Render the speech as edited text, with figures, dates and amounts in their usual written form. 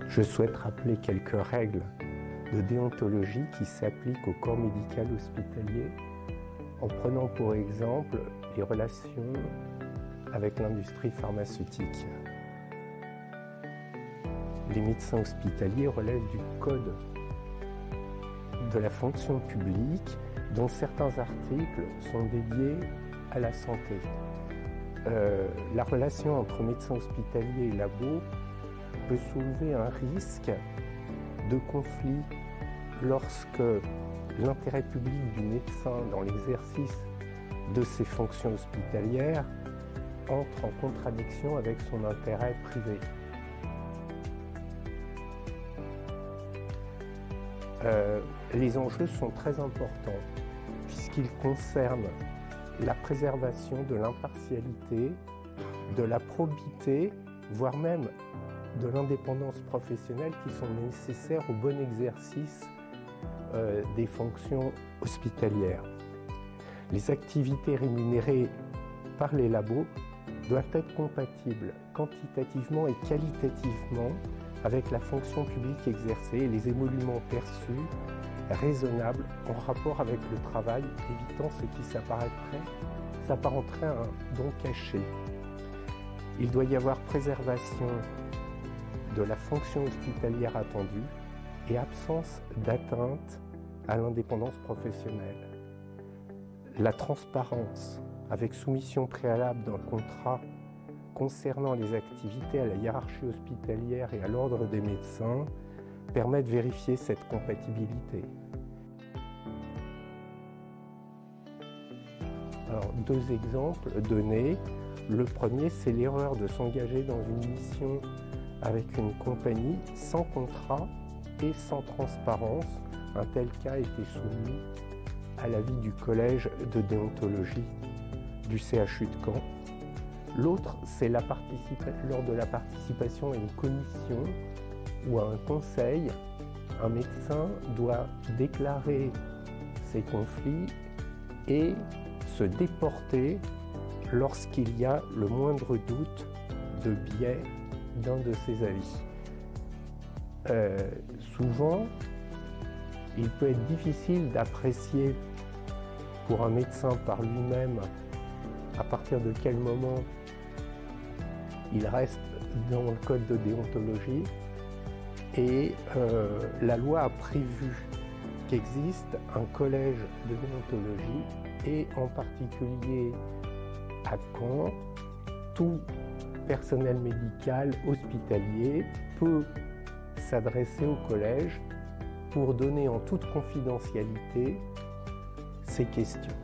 Je souhaite rappeler quelques règles de déontologie qui s'appliquent au corps médical hospitalier en prenant pour exemple les relations avec l'industrie pharmaceutique. Les médecins hospitaliers relèvent du code de la fonction publique dont certains articles sont dédiés à la santé. La relation entre médecins hospitaliers et labo peut soulever un risque de conflit lorsque l'intérêt public du médecin dans l'exercice de ses fonctions hospitalières entre en contradiction avec son intérêt privé. Les enjeux sont très importants puisqu'ils concernent la préservation de l'impartialité, de la probité, voire même de l'indépendance professionnelle qui sont nécessaires au bon exercice des fonctions hospitalières. Les activités rémunérées par les labos doivent être compatibles quantitativement et qualitativement avec la fonction publique exercée et les émoluments perçus raisonnables en rapport avec le travail, évitant ce qui s'apparenterait à un don caché. Il doit y avoir préservation de la fonction hospitalière attendue et absence d'atteinte à l'indépendance professionnelle. La transparence, avec soumission préalable d'un contrat concernant les activités à la hiérarchie hospitalière et à l'ordre des médecins, permet de vérifier cette compatibilité. Alors, deux exemples donnés. Le premier, c'est l'erreur de s'engager dans une mission avec une compagnie sans contrat et sans transparence. Un tel cas a été soumis à l'avis du collège de déontologie du CHU de Caen. L'autre, c'est lors de la participation à une commission ou à un conseil, un médecin doit déclarer ses conflits et se déporter lorsqu'il y a le moindre doute de biais d'un de ses avis. Souvent, il peut être difficile d'apprécier pour un médecin par lui-même à partir de quel moment il reste dans le code de déontologie et la loi a prévu qu'existe un collège de déontologie et en particulier à Caen, tout personnel médical hospitalier peut s'adresser au collège pour donner en toute confidentialité ses questions.